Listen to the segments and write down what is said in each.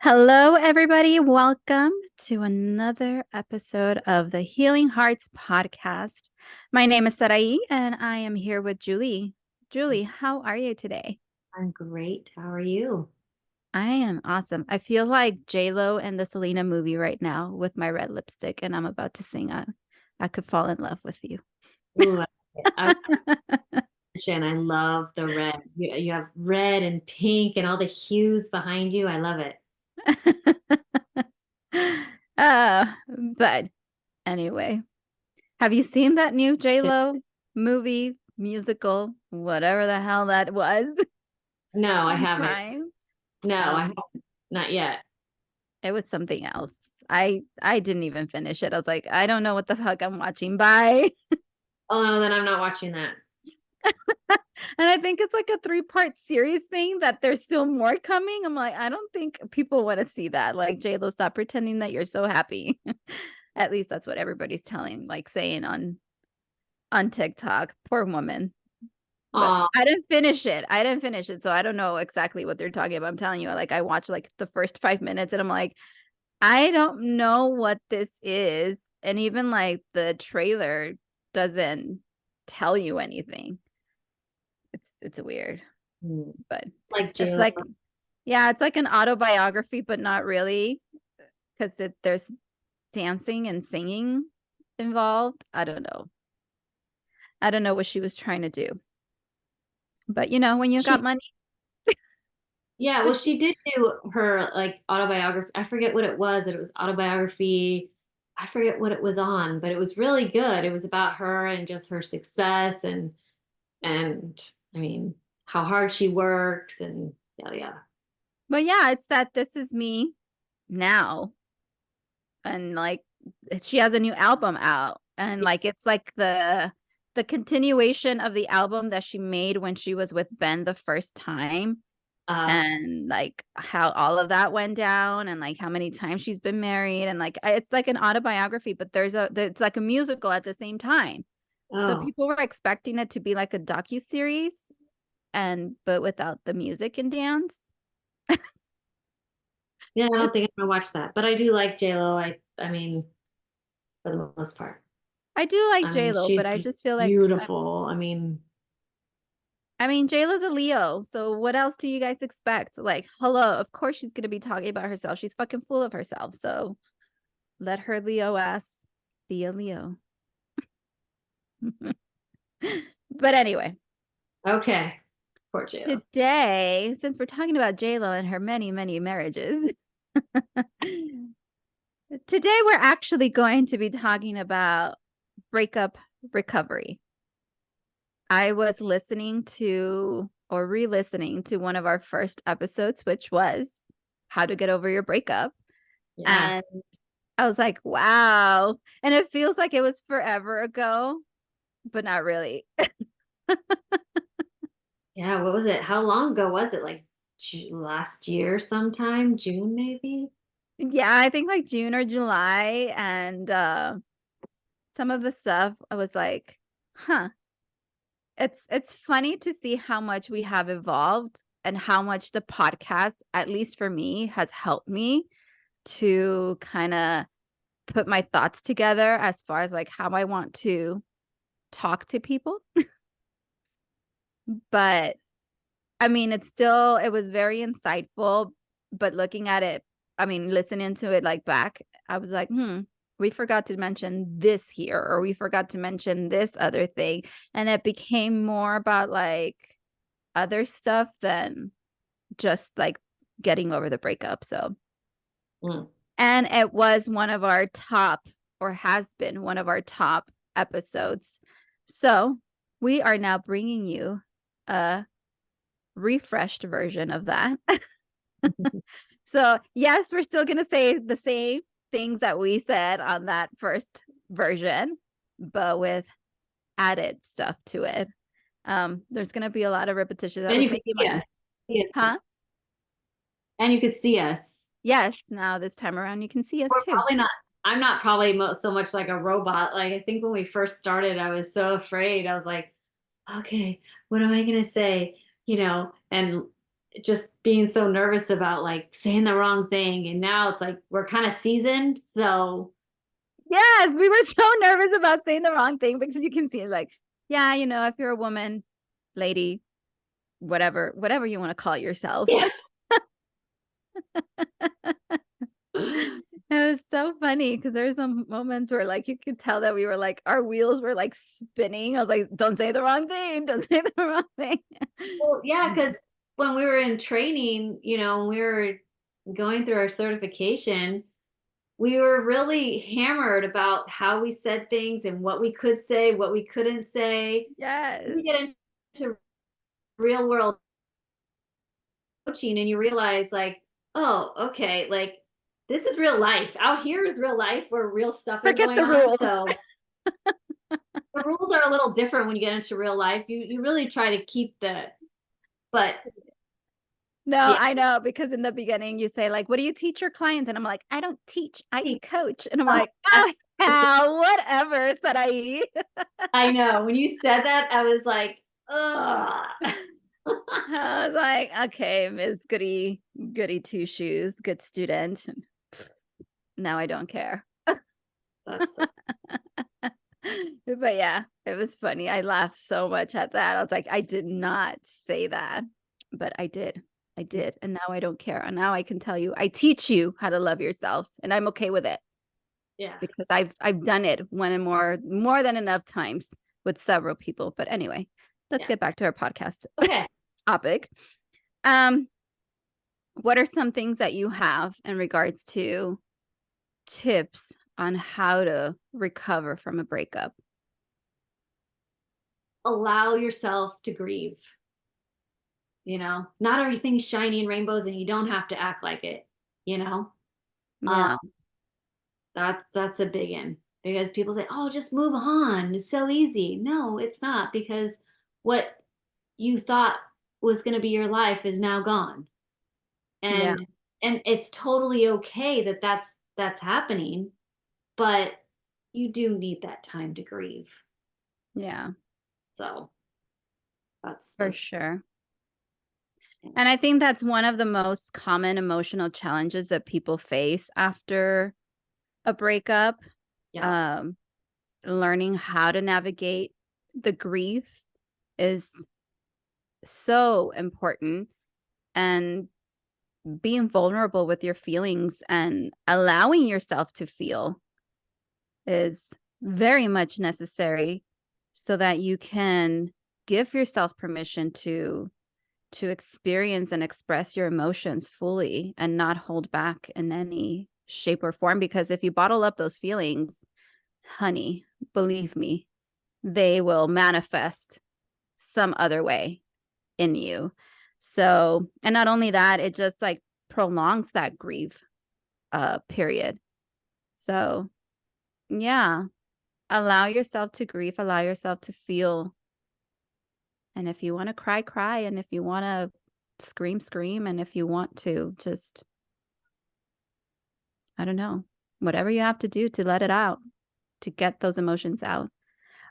Hello, everybody. Welcome to another episode of the Healing Hearts podcast. My name is Sarai, and I am here with Julie. Julie, how are you today? I'm great. How are you? I am awesome. I feel like J-Lo in the Selena movie right now with my red lipstick, and I'm about to sing I Could Fall in Love with You. Ooh, I love the red. You have red and pink and all the hues behind you. I love it. uh, but anyway, have you seen that new J-Lo movie, musical, whatever the hell that was? No, I On haven't. Prime. No, I Um, haven't. Not yet. it was something else. I didn't even finish it. I was like, I don't know what the fuck I'm watching. Bye. Oh no, then I'm not watching that. And I think it's like a three-part series thing that there's still more coming. I'm like, I don't think people want to see that. Like, J-Lo, stop pretending that you're so happy. At least that's what everybody's saying on TikTok. Poor woman. But Oh, I didn't finish it. I didn't finish it. So I don't know exactly what they're talking about. I'm telling you, like I watched like the first 5 minutes and I'm like, I don't know what this is. And even like the trailer doesn't tell you anything. It's weird. But like it's J-Lo. like yeah, it's like an autobiography, but not really. Because there's dancing and singing involved. I don't know. I don't know what she was trying to do. But when you got She, money. yeah, well, she did do her like autobiography. I forget what it was. It was autobiography. I forget what it was on, but it was really good. It was about her and just her success and I mean how hard she works and yeah, yeah. But yeah, it's that this is me now. And like she has a new album out. And like it's like the continuation of the album that she made when she was with Ben the first time. Uh, And like how all of that went down and like how many times she's been married and like it's like an autobiography, but it's like a musical at the same time. So oh, people were expecting it to be like a docu-series and but without the music and dance. yeah, I don't think I'm gonna watch that, but I do like J-Lo. I mean, for the most part. I do like I mean, J-Lo, but she's I just feel like beautiful. I mean, I mean, J-Lo's a Leo, so what else do you guys expect? Like, hello, of course she's gonna be talking about herself. She's fucking full of herself, so let her Leo ass be a Leo. But anyway, okay, poor J-Lo. today, since we're talking about J-Lo and her many, many marriages, today we're actually going to be talking about breakup recovery. I was listening to or re-listening to one of our first episodes, which was how to get over your breakup. Yeah, And I was like, wow. And it feels like it was forever ago, but not really. yeah. What was it? How long ago was it? Like last year, sometime, June maybe. Yeah, I think like June or July. And some of the stuff I was like, huh. It's funny to see how much we have evolved and how much the podcast, at least for me, has helped me to kind of put my thoughts together as far as like how I want to talk to people. But I mean, it was very insightful, but looking at it, I mean, listening to it like back, I was like, we forgot to mention this here, or we forgot to mention this other thing. And it became more about like other stuff than just like getting over the breakup. So, Mm. and it was one of our top, or has been one of our top episodes. So, we are now bringing you a refreshed version of that. So, yes, we're still going to say the same things that we said on that first version, but with added stuff to it. There's going to be a lot of repetition. I And was you could making see my, us. See us too. huh? And you could see us. Yes, now this time around you can see us We're too. probably not. I'm not probably so much like a robot. Like I think when we first started, I was so afraid. I was like, okay, what am I gonna say? And just being so nervous about like saying the wrong thing. And now it's like we're kind of seasoned. So Yes, we were so nervous about saying the wrong thing because you can see it like, yeah, if you're a woman, lady, whatever you want to call yourself. yeah. It was so funny because there were some moments where like you could tell that we were like our wheels were like spinning. I was like, don't say the wrong thing, don't say the wrong thing. Well, yeah, because when we were in training, we were going through our certification, we were really hammered about how we said things and what we could say, what we couldn't say. Yes. You get into real world coaching and you realize like, oh, okay, like this is real life. Out here is real life where real stuff is Forget going the on. rules. So the rules are a little different when you get into real life. You really try to keep but No, yeah. I know, because in the beginning you say like, what do you teach your clients? And I'm like, I don't teach, I coach. And I'm Oh, like, oh, hell, whatever, Sarai. I know. When you said that, I was like, ugh. I was like, okay, Miss Goody Two Shoes, good student. Now I don't care. That's so But yeah, it was funny. I laughed so much at that. I was like, I did not say that, but I did. I did. And now I don't care. And now I can tell you, I teach you how to love yourself, and I'm okay with it yeah. because I've done it one and more than enough times with several people. But anyway, let's Yeah. get back to our podcast Okay. topic. What are some things that you have in regards to tips on how to recover from a breakup? Allow yourself to grieve. Not everything's shiny and rainbows and you don't have to act like it, you know? Um, Yeah. that's a big one because people say, "Oh, just move on. It's so easy." No, it's not because what you thought was going to be your life is now gone. Yeah. And it's totally okay that that's happening, but you do need that time to grieve. Yeah. So that's For that's sure. yeah. And I think that's one of the most common emotional challenges that people face after a breakup. Yeah. Um, Learning how to navigate the grief is so important, and being vulnerable with your feelings and allowing yourself to feel is very much necessary so that you can give yourself permission to experience and express your emotions fully and not hold back in any shape or form, because if you bottle up those feelings, honey, believe me, they will manifest some other way in you. So, and not only that, it just like prolongs that grief period. So, yeah, allow yourself to grieve, allow yourself to feel. And if you want to cry, cry. And if you want to scream, scream. And if you want to just, I don't know, whatever you have to do to let it out, to get those emotions out.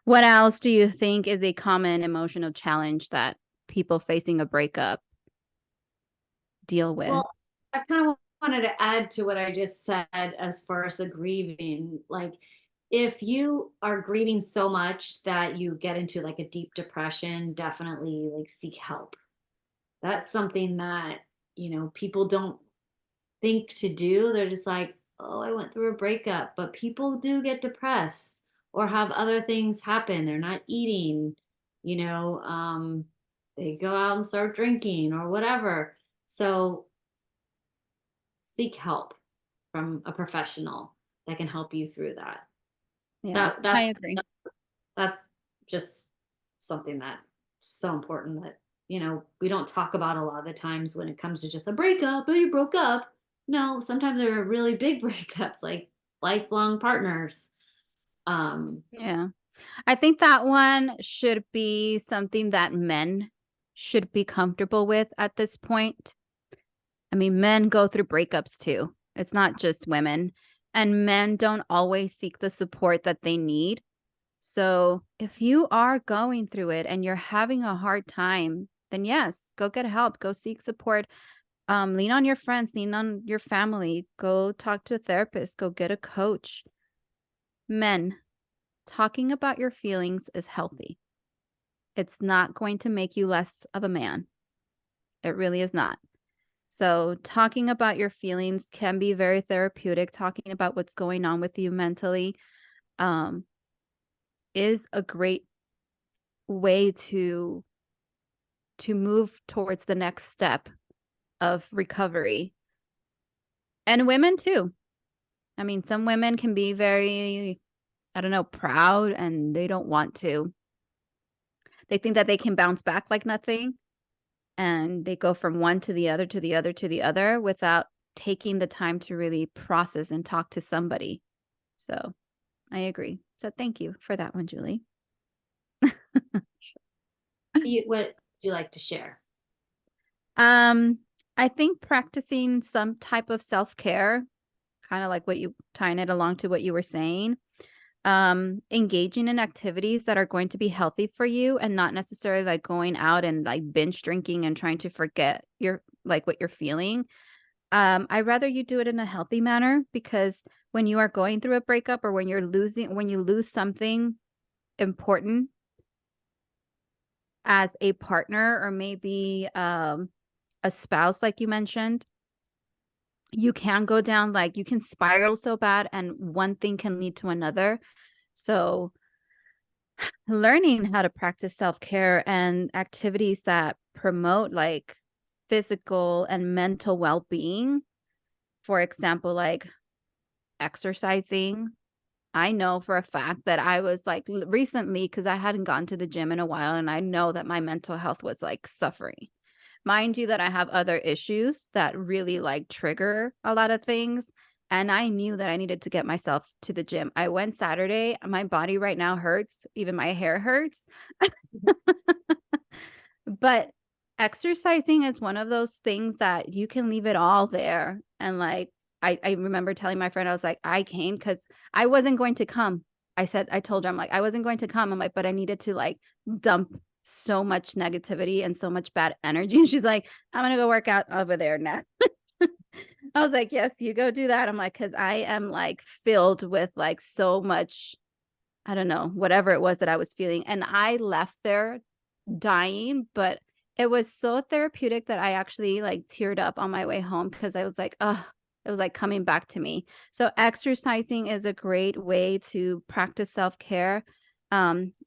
What else do you think is a common emotional challenge that people facing a breakup deal with? Well, I kind of wanted to add to what I just said as far as the grieving. Like, if you are grieving so much that you get into like a deep depression, definitely like seek help. That's something that, people don't think to do. They're just like, oh, I went through a breakup. But people do get depressed or have other things happen. They're not eating, you know, um, they go out and start drinking or whatever. So seek help from a professional that can help you through that. Yeah, That I that's agree. that's just something that's so important that we don't talk about a lot of the times when it comes to just a breakup. Oh, you broke up. No, sometimes there are really big breakups, like lifelong partners. Yeah. I think that one should be something that men should be comfortable with at this point. I mean, men go through breakups too. It's not just women. And men don't always seek the support that they need. So if you are going through it and you're having a hard time then yes, go get help, go seek support. Lean on your friends, lean on your family, go talk to a therapist, go get a coach. Men, talking about your feelings is healthy. It's not going to make you less of a man. It really is not. So, talking about your feelings can be very therapeutic. Talking about what's going on with you mentally um, is a great way to move towards the next step of recovery. And women too. I mean, some women can be very, I don't know, proud and they don't want to. They think that they can bounce back like nothing and they go from one to the other to the other to the other without taking the time to really process and talk to somebody. So, I agree. So, thank you for that one, Julie. What would you like to share? Um, I think practicing some type of self-care, kind of like what you tying it along to what you were saying, engaging in activities that are going to be healthy for you and not necessarily like going out and like binge drinking and trying to forget your like what you're feeling. I'd rather you do it in a healthy manner because when you are going through a breakup or when you lose something important as a partner or maybe a spouse, like you mentioned, you can go down like you can spiral so bad and one thing can lead to another. So, learning how to practice self-care and activities that promote like physical and mental well-being, for example, like exercising. I know for a fact that I was like recently because I hadn't gone to the gym in a while and I know that my mental health was like suffering. Mind you that I have other issues that really like trigger a lot of things. And I knew that I needed to get myself to the gym. I went Saturday. My body right now hurts. Even my hair hurts. But exercising is one of those things that you can leave it all there. And like, I remember telling my friend, I was like, I came because I wasn't going to come. I told her, I'm like, I wasn't going to come. I'm like, but I needed to like dump so much negativity and so much bad energy. And she's like, I'm going to go work out over there now. I was like, yes, you go do that. I'm like, because I am like filled with like so much, I don't know, whatever it was that I was feeling. And I left there dying, but it was so therapeutic that I actually like teared up on my way home because I was like, oh, it was like coming back to me. So exercising is a great way to practice self-care.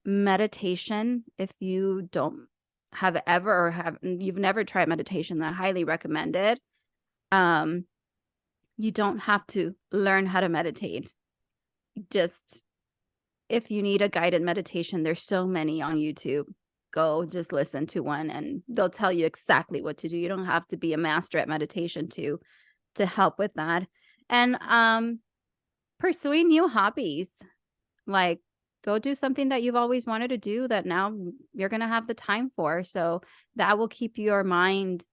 Meditation, if you don't have ever or have you've never tried meditation, I highly recommend it. Um, you don't have to learn how to meditate. Just if you need a guided meditation, there's so many on YouTube. Go just listen to one and they'll tell you exactly what to do. You don't have to be a master at meditation to help with that. And pursuing new hobbies. Like go do something that you've always wanted to do that now you're going to have the time for. So that will keep your mind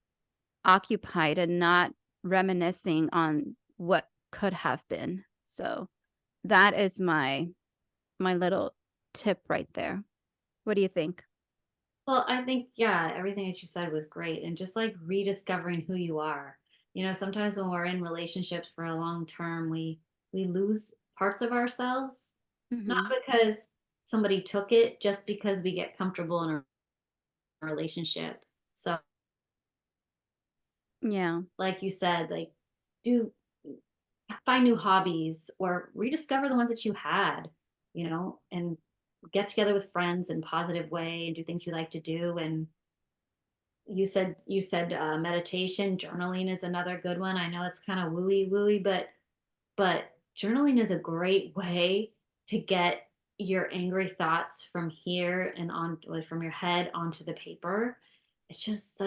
occupied and not reminiscing on what could have been. So that is my little tip right there. What do you think? Well, I think, yeah, everything that you said was great. And just like rediscovering who you are. Sometimes when we're in relationships for a long term, we lose parts of ourselves, not Mhm. because somebody took it, just because we get comfortable in a relationship. So, Yeah. like you said, like do find new hobbies or rediscover the ones that you had, and get together with friends in positive way and do things you like to do. And you said meditation, journaling is another good one. I know it's kind of wooey wooey, but journaling is a great way to get your angry thoughts from here and on, like, from your head onto the paper. It's just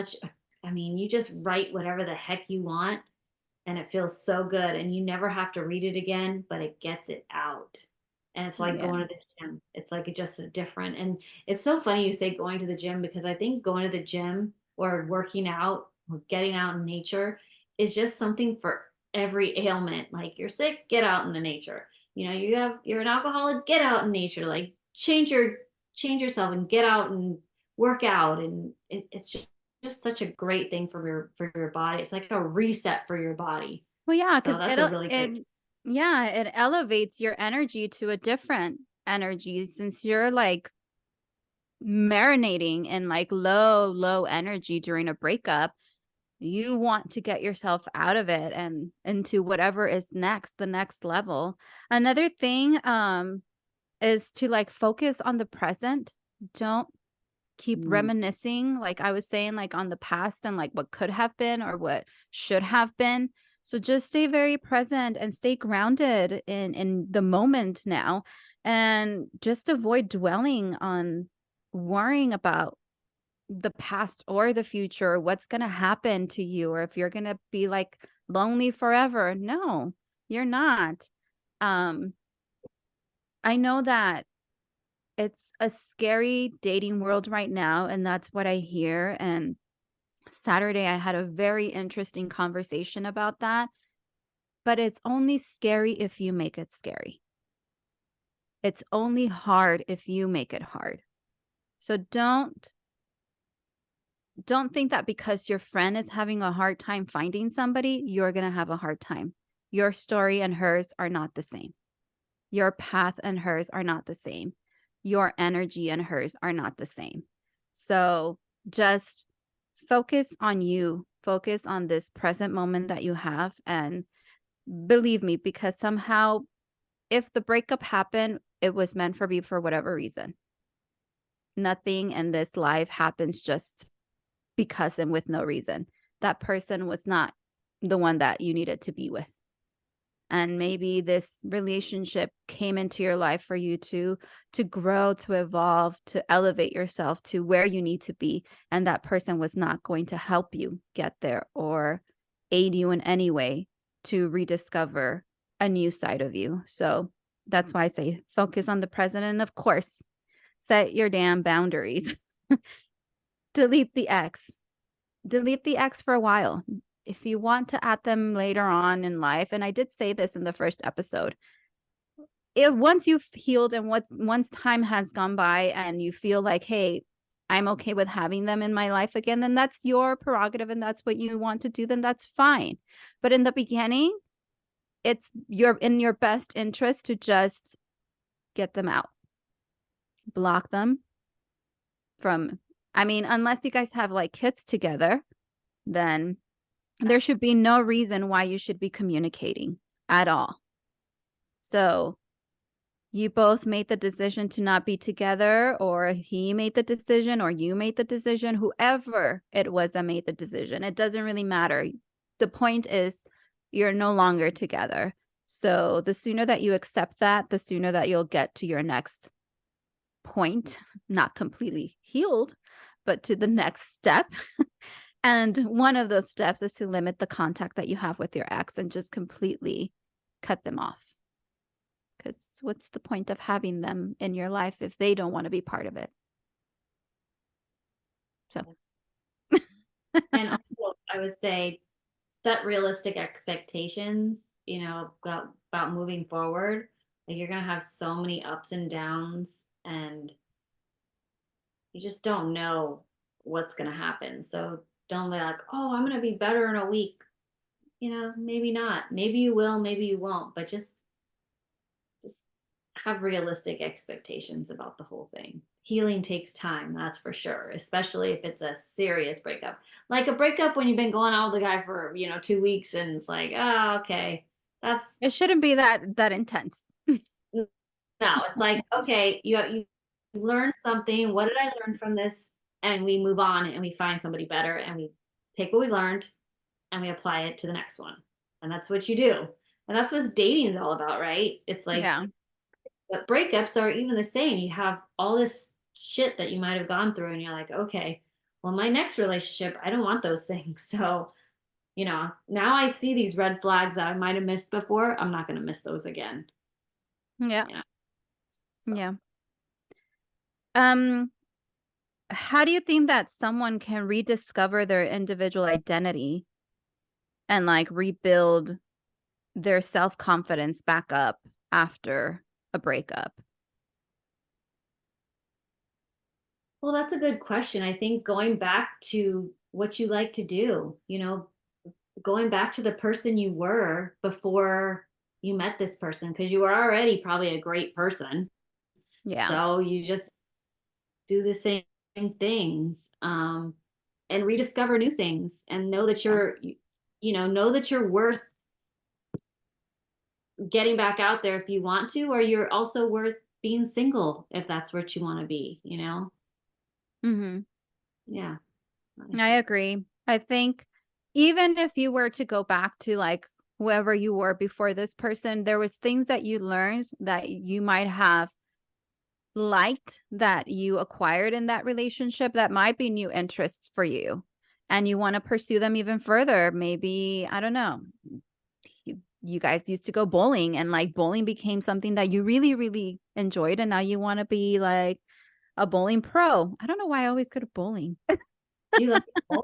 I mean, you just write whatever the heck you want and it feels so good and you never have to read it again, but it gets it out. And it's like Yeah. going to the gym. It's like it just a different. And it's so funny you say going to the gym because I think going to the gym or working out or getting out in nature is just something for every ailment. Like you're sick, get out in the nature. You're an alcoholic, get out in nature. Like change yourself and get out and work out, and it's just such a great thing for your body. It's like a reset for your body. Well, yeah, So because that's a really great. it elevates your energy to a different energy since you're like marinating in like low energy during a breakup. You want to get yourself out of it and into whatever is next, the next level. Another thing is to like focus on the present. Don't keep Mm. reminiscing, like I was saying, like on the past and like what could have been or what should have been. So just stay very present and stay grounded in the moment now, and just avoid dwelling on worrying about the past or the future, what's going to happen to you, or if you're going to be like lonely forever. No, you're not. um I know that it's a scary dating world right now, and that's what I hear. And Saturday, I had a very interesting conversation about that. But it's only scary if you make it scary. It's only hard if you make it hard. So don't think that because your friend is having a hard time finding somebody, you're going to have a hard time. Your story and hers are not the same. Your path and hers are not the same. Your energy and hers are not the same. So just focus on you, focus on this present moment that you have. And believe me, because somehow, if the breakup happened, it was meant for me for whatever reason. Nothing in this life happens just because and with no reason. That person was not the one that you needed to be with. And maybe this relationship came into your life for you to grow, to evolve, to elevate yourself to where you need to be. And that person was not going to help you get there or aid you in any way to rediscover a new side of you. So that's why I say focus on the present. And of course, set your damn boundaries. Delete the ex. Delete the ex for a while. If you want to add them later on in life, and I did say this in the first episode, if once you've healed and once time has gone by and you feel like, hey, I'm okay with having them in my life again, then that's your prerogative and that's what you want to do, then that's fine. But in the beginning, it's in your best interest to just get them out. Block them from, I mean, unless you guys have like kids together, then there should be no reason why you should be communicating at all. So you both made the decision to not be together, or he made the decision, or you made the decision, whoever it was that made the decision. It doesn't really matter. The point is you're no longer together. So the sooner that you accept that, the sooner that you'll get to your next point, not completely healed, but to the next step. And one of those steps is to limit the contact that you have with your ex and just completely cut them off. Because what's the point of having them in your life if they don't want to be part of it? So. And also, I would say set realistic expectations, about moving forward. Like you're going to have so many ups and downs, and you just don't know what's going to happen. So don't be like, oh, I'm going to be better in a week. Maybe not. Maybe you will, maybe you won't, but just have realistic expectations about the whole thing. Healing takes time, that's for sure, especially if it's a serious breakup. Like a breakup when you've been going out with the guy for, 2 weeks and it's like, oh, okay. It shouldn't be that intense. No, it's like, okay, you learned something. What did I learn from this? And we move on and we find somebody better and we take what we learned and we apply it to the next one. And that's what you do. And that's what dating is all about, right? It's like, Yeah. but breakups are even the same. You have all this shit that you might have gone through, and you're like, okay, well, my next relationship, I don't want those things. So, now I see these red flags that I might have missed before. I'm not going to miss those again. Yeah. So. Yeah. How do you think that someone can rediscover their individual identity and like rebuild their self-confidence back up after a breakup? Well, that's a good question. I think going back to what you like to do, going back to the person you were before you met this person, because you were already probably a great person. Yeah. So you just do the same things, and rediscover new things, and know that Yeah. know that you're worth getting back out there if you want to, or you're also worth being single if that's what you want to be. Hmm. Yeah. I agree. I think even if you were to go back to like whoever you were before this person, there was things that you learned that you might have liked that you acquired in that relationship that might be new interests for you. And you want to pursue them even further. Maybe, I don't know, you guys used to go bowling and like bowling became something that you really, really enjoyed. And now you want to be like a bowling pro. I don't know why I always go to bowling. Do you like it?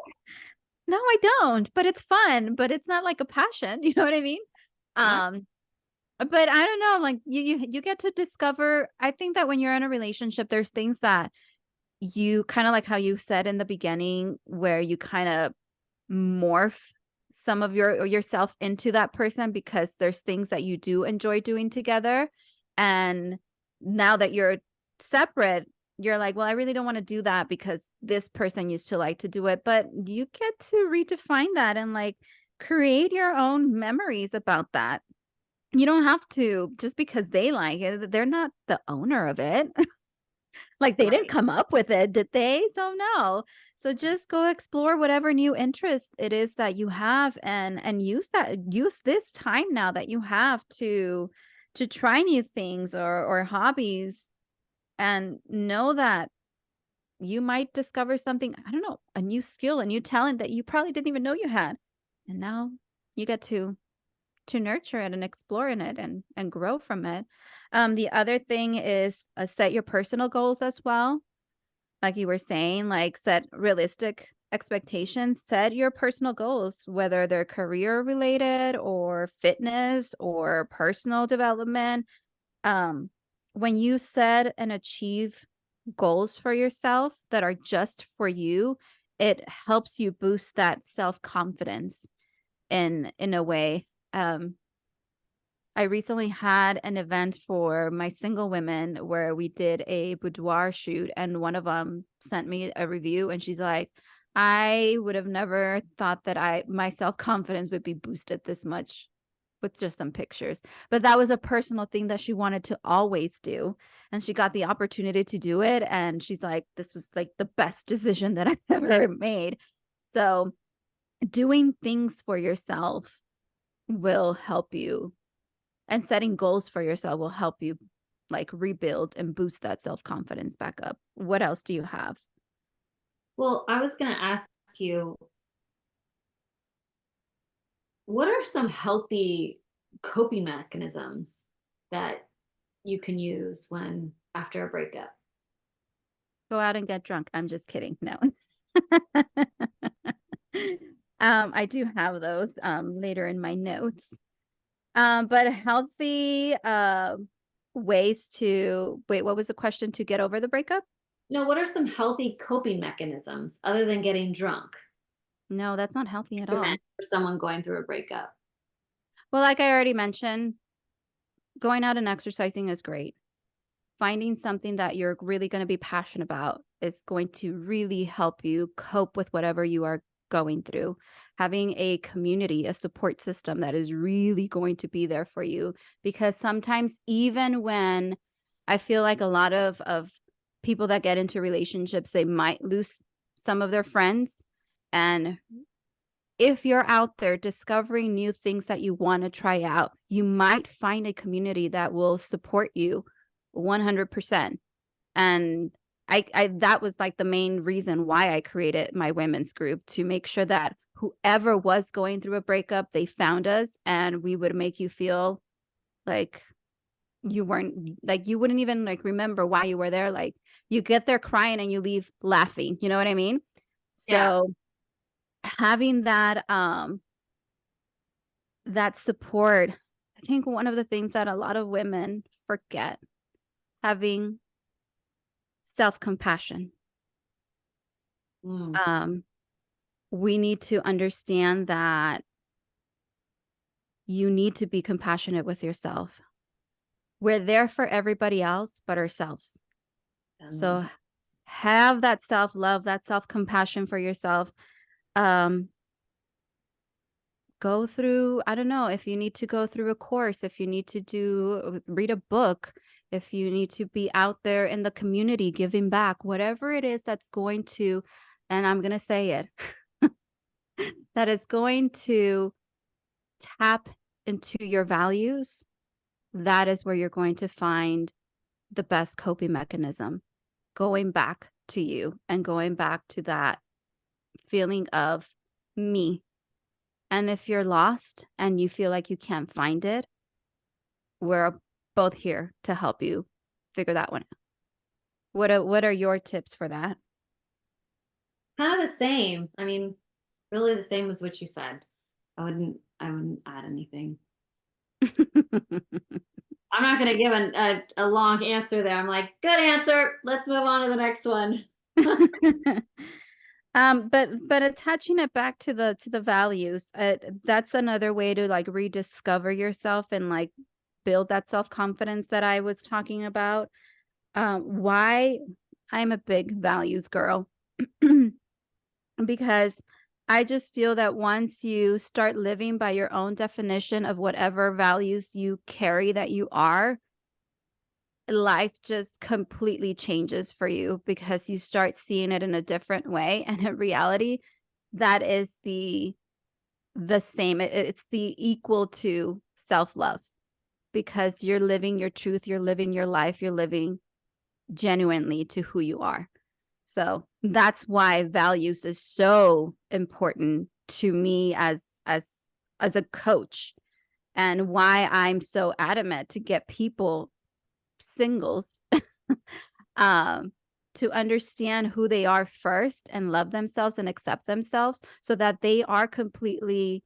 No, I don't, but it's fun, but it's not like a passion, you know what I mean? All Um, but I don't know, like you get to discover. I think that when you're in a relationship, there's things that you kind of like how you said in the beginning, where you kind of morph some of yourself into that person because there's things that you do enjoy doing together. And now that you're separate, you're like, well, I really don't want to do that because this person used to like to do it. But you get to redefine that and like create your own memories about that. You don't have to just because they like it, they're not the owner of it. Like they didn't right. come up with it, did they? So no. So just go explore whatever new interest it is that you have and use this time now that you have to try new things or hobbies and know that you might discover something, I don't know, a new skill, a new talent that you probably didn't even know you had. And now you get to nurture it and explore in it and grow from it. The other thing is set your personal goals as well, like you were saying, like set realistic expectations, set your personal goals, whether they're career related or fitness or personal development. Um, when you set and achieve goals for yourself that are just for you, it helps you boost that self-confidence in a way. I recently had an event for my single women where we did a boudoir shoot, and one of them sent me a review, and she's like, I would have never thought that my self-confidence would be boosted this much with just some pictures. But that was a personal thing that she wanted to always do. And she got the opportunity to do it. And she's like, this was like the best decision that I've ever made. So doing things for yourself will help you, and setting goals for yourself will help you like rebuild and boost that self-confidence back up. What else do you have? Well, I was going to ask you, what are some healthy coping mechanisms that you can use when after a breakup? Go out and get drunk. I'm just kidding. No. I do have those later in my notes. But healthy ways to wait, what was the question, to get over the breakup? No, what are some healthy coping mechanisms other than getting drunk? No, that's not healthy at Recommend all. for someone going through a breakup. Well, like I already mentioned, going out and exercising is great. Finding something that you're really going to be passionate about is going to really help you cope with whatever you are going through. Having a community, a support system that is really going to be there for you. Because sometimes, even when I feel like a lot of people that get into relationships, they might lose some of their friends. And if you're out there discovering new things that you want to try out, you might find a community that will support you 100%. And I that was like the main reason why I created my women's group, to make sure that whoever was going through a breakup, they found us and we would make you feel like you weren't, like you wouldn't even like remember why you were there. Like you get there crying and you leave laughing. You know what I mean? Yeah. So having that support, I think one of the things that a lot of women forget, having self-compassion. Mm. We need to understand that you need to be compassionate with yourself. We're there for everybody else but ourselves. So have that self-love, that self-compassion for yourself. Go through, I don't know, if you need to go through a course, if you need to read a book, if you need to be out there in the community giving back, whatever it is that's going to, and I'm going to say it, that is going to tap into your values, that is where you're going to find the best coping mechanism, going back to you and going back to that feeling of me. And if you're lost and you feel like you can't find it, we're both here to help you figure that one out. What are your tips for that? Kind of the same. I mean, really the same as what you said. I wouldn't add anything. I'm not going to give a long answer there. I'm like, good answer. Let's move on to the next one. But attaching it back to the values, that's another way to like rediscover yourself and like build that self-confidence that I was talking about. Why I'm a big values girl. Because I just feel that once you start living by your own definition of whatever values you carry that you are, life just completely changes for you because you start seeing it in a different way. And in reality, that is the same. It's the equal to self-love because you're living your truth, you're living your life, you're living genuinely to who you are. So that's why values is so important to me as a coach, and why I'm so adamant to get people, singles, to understand who they are first and love themselves and accept themselves so that they are completely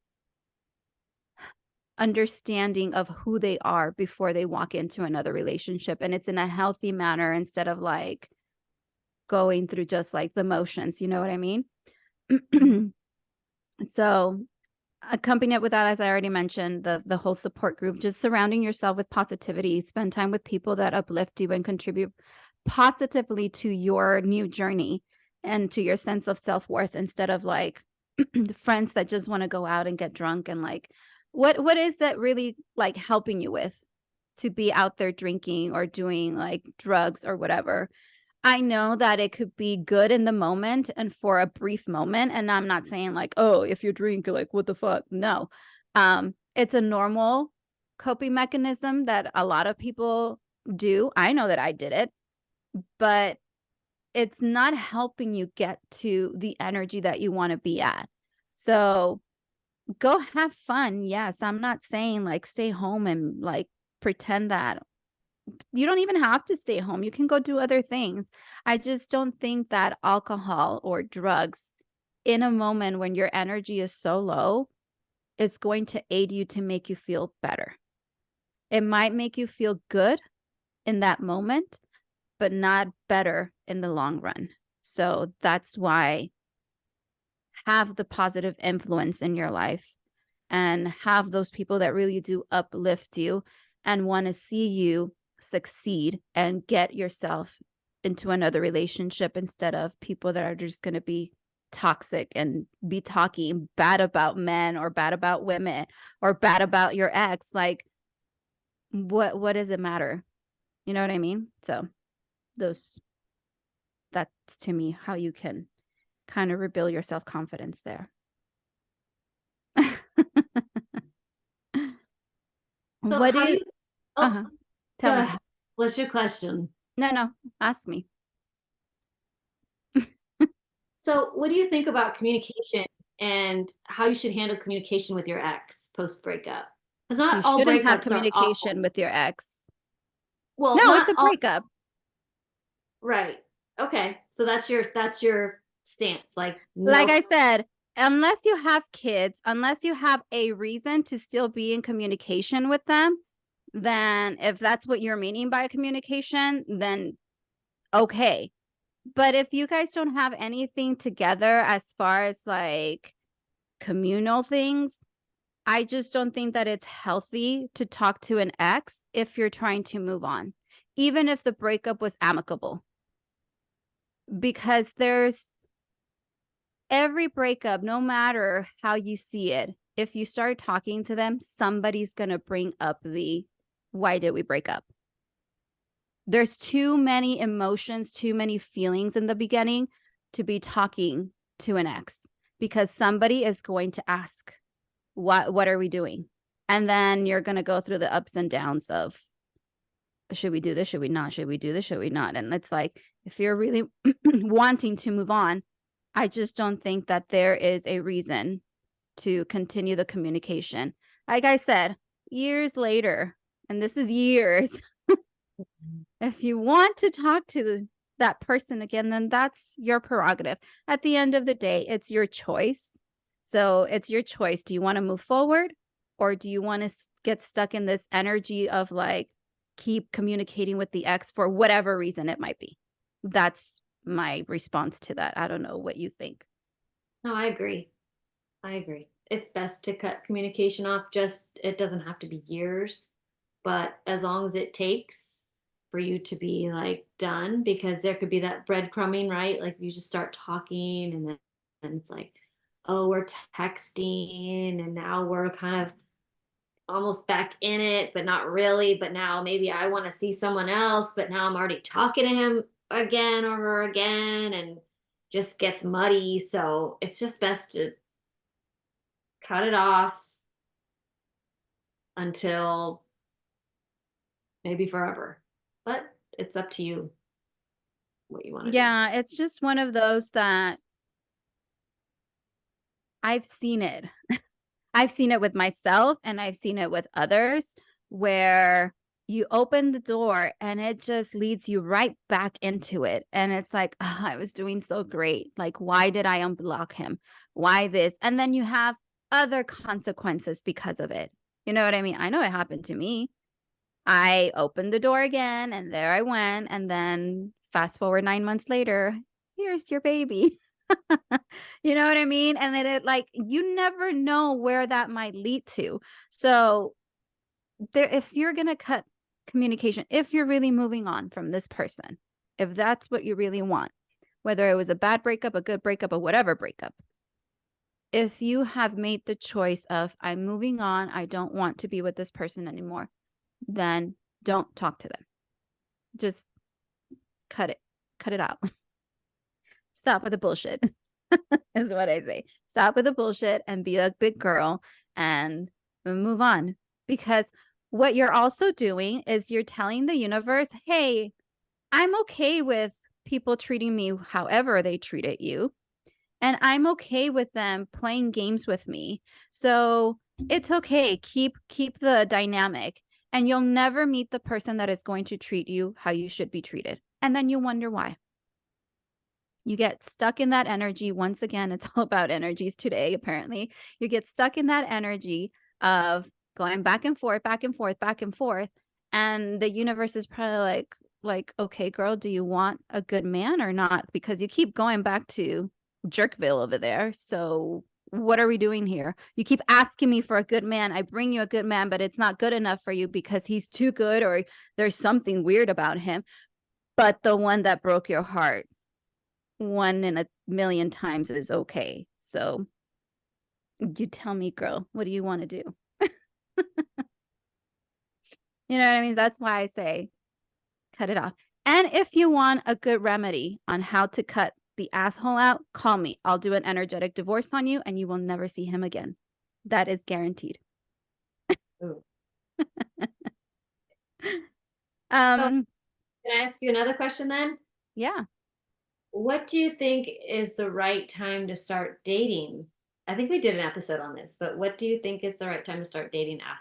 understanding of who they are before they walk into another relationship. And it's in a healthy manner instead of like going through just like the motions, you know what I mean? So accompany it with that, as I already mentioned, the whole support group, just surrounding yourself with positivity, spend time with people that uplift you and contribute positively to your new journey and to your sense of self-worth, instead of like friends that just want to go out and get drunk. And like, what is that really like helping you with to be out there drinking or doing like drugs or whatever? I know that it could be good in the moment and for a brief moment. And I'm not saying like, oh, if you drink, like, what the fuck? No. It's a normal coping mechanism that a lot of people do. I know that I did it, but it's not helping you get to the energy that you want to be at. So go have fun. Yes, I'm not saying like stay home and like pretend that you don't even have to stay home. You can go do other things. I just don't think that alcohol or drugs in a moment when your energy is so low is going to aid you to make you feel better. It might make you feel good in that moment, but not better in the long run. So that's why have the positive influence in your life and have those people that really do uplift you and want to see you succeed and get yourself into another relationship, instead of people that are just going to be toxic and be talking bad about men or bad about women or bad about your ex. Like, what does it matter? You know what I mean? So that's to me how you can kind of rebuild your self-confidence there. So What do how do you you, oh, uh-huh go tell me? ahead. What's your question? No, ask me. So what do you think about communication and how you should handle communication with your ex post breakup? Because You not all shouldn't have breakups are awful. communication with your ex. Well, No, it's not a all, breakup. right. Okay. So that's your stance. Like Like no. I said, unless you have kids, unless you have a reason to still be in communication with them, then if that's what you're meaning by communication, then okay. But if you guys don't have anything together as far as like communal things, I just don't think that it's healthy to talk to an ex if you're trying to move on, even if the breakup was amicable. Because there's every breakup, no matter how you see it, if you start talking to them, somebody's going to bring up the why did we break up? There's too many emotions, too many feelings in the beginning to be talking to an ex because somebody is going to ask, what are we doing? And then you're going to go through the ups and downs of, should we do this? Should we not? Should we do this? Should we not? And it's like, if you're really wanting to move on, I just don't think that there is a reason to continue the communication. Like I said, years later, and this is years, if you want to talk to that person again, then that's your prerogative. At the end of the day, it's your choice. So it's your choice. Do you want to move forward, or do you want to get stuck in this energy of like keep communicating with the ex for whatever reason it might be? That's my response to that. I don't know what you think. No, I agree. I agree. It's best to cut communication off. Just it doesn't have to be years, but as long as it takes for you to be like done, because there could be that breadcrumbing, right? Like you just start talking and it's like, oh, we're texting and now we're kind of almost back in it, but not really. But now maybe I want to see someone else, but now I'm already talking to him again or her again and just gets muddy. So it's just best to cut it off until maybe forever. But it's up to you what you want to do. Yeah, it's just one of those that I've seen it. I've seen it with myself and I've seen it with others where you open the door and it just leads you right back into it. And it's like, oh, I was doing so great. Like, why did I unblock him? Why this? And then you have other consequences because of it. You know what I mean? I know it happened to me. I opened the door again and there I went. And then fast forward 9 months later, here's your baby. You know what I mean? And then it like you never know where that might lead to. So there, if you're gonna cut communication, if you're really moving on from this person, if that's what you really want, whether it was a bad breakup, a good breakup, or whatever breakup, if you have made the choice of I'm moving on, I don't want to be with this person anymore, then don't talk to them. Just cut it out. Stop with the bullshit. Is what I say. Stop with the bullshit and be a big girl and move on. Because what you're also doing is you're telling the universe, hey, I'm okay with people treating me however they treated you. And I'm okay with them playing games with me. So it's okay. Keep the dynamic. And you'll never meet the person that is going to treat you how you should be treated. And then you wonder why. You get stuck in that energy. Once again, it's all about energies today, apparently. You get stuck in that energy of going back and forth, back and forth, back and forth. And the universe is probably like, okay, girl, do you want a good man or not? Because you keep going back to Jerkville over there. So what are we doing here? You keep asking me for a good man. I bring you a good man, but it's not good enough for you because he's too good or there's something weird about him. But the one that broke your heart, 1 in a million times is okay. So you tell me, girl, what do you want to do? You know what I mean? That's why I say cut it off. And if you want a good remedy on how to cut the asshole out, call me. I'll do an energetic divorce on you and you will never see him again. That is guaranteed. So can I ask you another question then? Yeah. What do you think is the right time to start dating? I think we did an episode on this, but what do you think is the right time to start dating after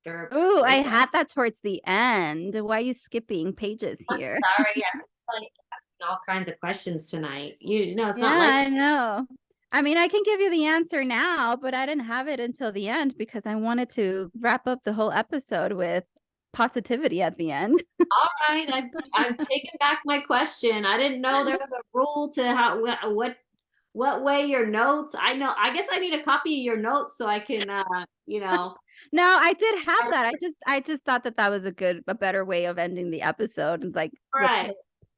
a Oh, I breakup? had that towards the end. Why are you skipping pages I'm here? sorry. I'm just like asking all kinds of questions tonight. You know, it's Yeah, not like I know. I mean, I can give you the answer now, but I didn't have it until the end because I wanted to wrap up the whole episode with positivity at the end. All right, I'm taking back my question. I didn't know there was a rule to how what way your notes. I know. I guess I need a copy of your notes so I can, No, I did have that. I just thought that that was a better way of ending the episode. It's like All with right,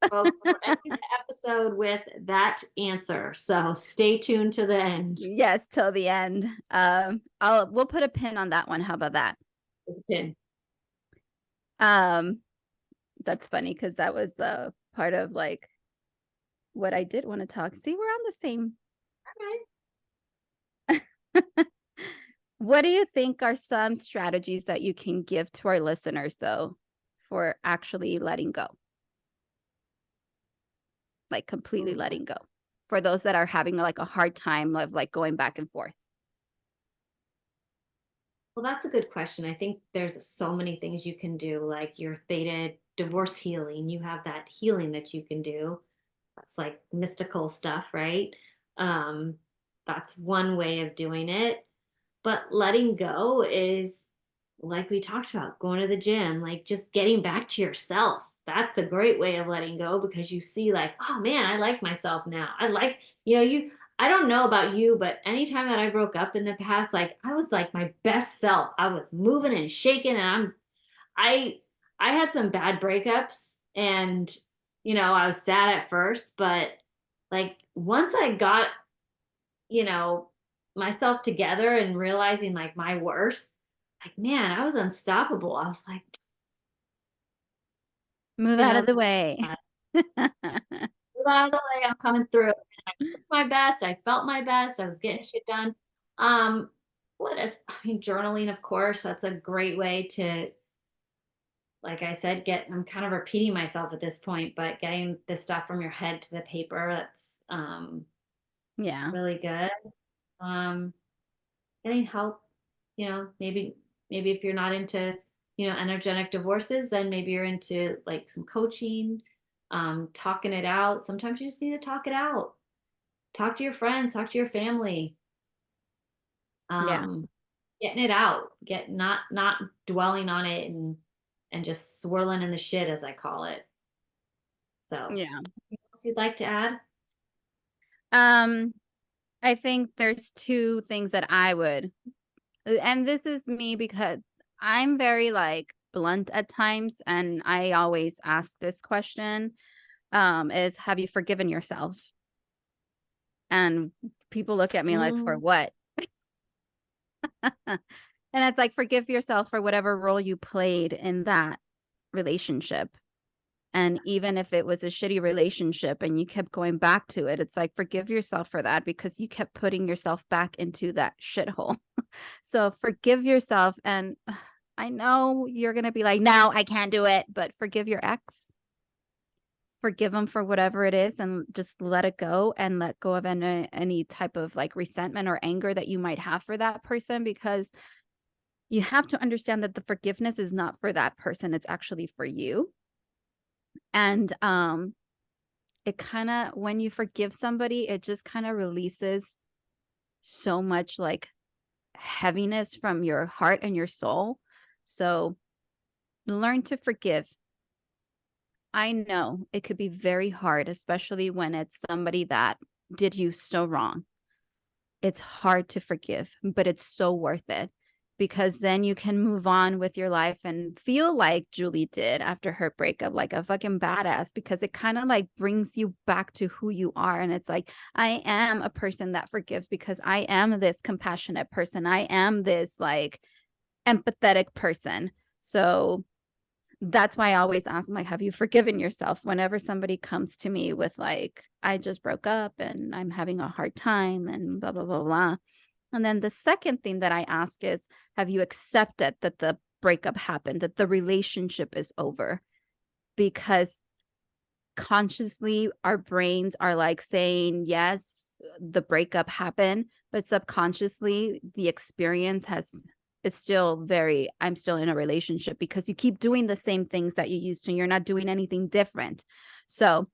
folks, we're ending the episode with that answer. So stay tuned to the end. yes, till the end. We'll put a pin on that one. How about that? With a pin. Um, that's funny because that was part of like what I did want to talk. See, we're on the same. All right. What do you think are some strategies that you can give to our listeners, though, for actually letting go? Like completely Ooh. letting go. For those that are having like a hard time of like going back and forth. Well, that's a good question. I think there's so many things you can do, like your theta divorce healing. You have that healing that you can do. That's like mystical stuff, right? Um, that's one way of doing it. But letting go is like we talked about, going to the gym, like just getting back to yourself. That's a great way of letting go because you see, like, oh man, I like myself now. I like, I don't know about you, but anytime that I broke up in the past, like I was like my best self. I was moving and shaking and I I had some bad breakups and I was sad at first, but like once I got, you know, myself together and realizing like my worth, like man, I was unstoppable. I was like, Move you out know, of the way. out of the way, I'm coming through. And I was my best. I felt my best. I was getting shit done. Um, I mean, journaling, of course, that's a great way to, like I said, I'm kind of repeating myself at this point, but getting the stuff from your head to the paper, that's Yeah. really good. Um, Getting help, maybe if you're not into, energetic divorces, then maybe you're into like some coaching, talking it out. Sometimes you just need to talk it out. Talk to your friends, talk to your family. Yeah. Um, Getting it out, not dwelling on it and just swirling in the shit as I call it. So, Yeah. anything else you'd like to add? Um, I think there's two things that I would, and this is me because I'm very like blunt at times, and I always ask this question, is have you forgiven yourself? And people look at me like, for Mm, what? And it's like, forgive yourself for whatever role you played in that relationship. And even if it was a shitty relationship and you kept going back to it, it's like, forgive yourself for that because you kept putting yourself back into that shithole. So forgive yourself. And I know you're going to be like, no, I can't do it, but forgive your ex. Forgive them for whatever it is and just let it go and let go of any type of like resentment or anger that you might have for that person, because you have to understand that the forgiveness is not for that person. It's actually for you. And it kind of, when you forgive somebody, it just kind of releases so much like heaviness from your heart and your soul. So learn to forgive. I know it could be very hard, especially when it's somebody that did you so wrong. It's hard to forgive, but it's so worth it, because then you can move on with your life and feel like Julie did after her breakup, like a fucking badass, because it kind of like brings you back to who you are. And it's like, I am a person that forgives because I am this compassionate person. I am this like empathetic person. So that's why I always ask them, like, have you forgiven yourself? Whenever somebody comes to me with like, I just broke up and I'm having a hard time and blah, blah, blah, blah. And then the second thing that I ask is, have you accepted that the breakup happened, that the relationship is over? Because consciously our brains are like saying, yes, the breakup happened, but subconsciously the experience is still very, I'm still in a relationship, because you keep doing the same things that you used to. You're not doing anything different. So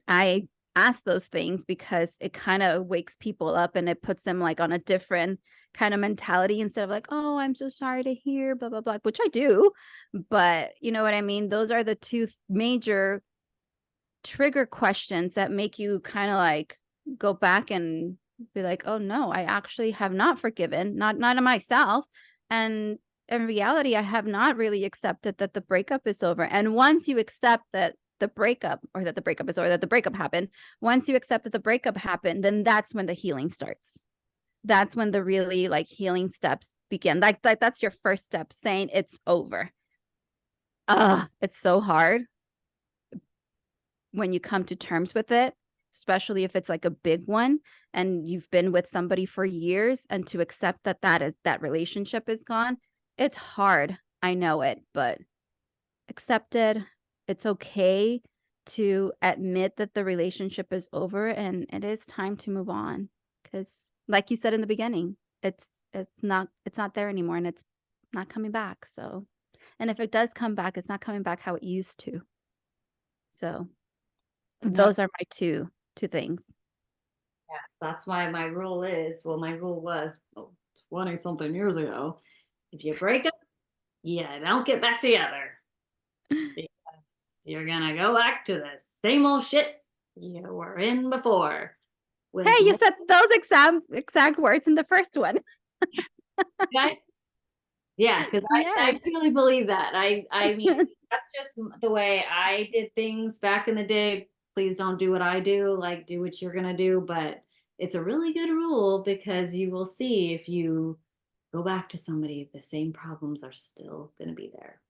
I ask those things because it kind of wakes people up and it puts them like on a different kind of mentality instead of like, oh, I'm so sorry to hear, blah, blah, blah, which I do. But you know what I mean? Those are the two major trigger questions that make you kind of like go back and be like, oh no, I actually have not forgiven, not myself. And in reality, I have not really accepted that the breakup is over. And once you accept that the breakup or that the breakup is over, that the breakup happened, once you accept that the breakup happened, then that's when the healing starts. That's when the really like healing steps begin. Like that's your first step, saying it's over. It's so hard when you come to terms with it, especially if it's like a big one and you've been with somebody for years, and to accept that that relationship is gone. It's hard. I know it, but accept it. It's okay to admit that the relationship is over and it is time to move on. Because like you said in the beginning, it's not there anymore and it's not coming back. So, and if it does come back, it's not coming back how it used to. So those are my two things. Yes, that's why my rule is, well, my rule was 20 something years ago. If you break up, yeah, don't get back together. Because you're gonna go back to the same old shit you were in before. Hey, you said those exact words in the first one. Okay? Yeah, because I truly believe that. I mean, that's just the way I did things back in the day. Please don't do what I do. Like, do what you're gonna do. But it's a really good rule because you will see if you go back to somebody, the same problems are still gonna be there.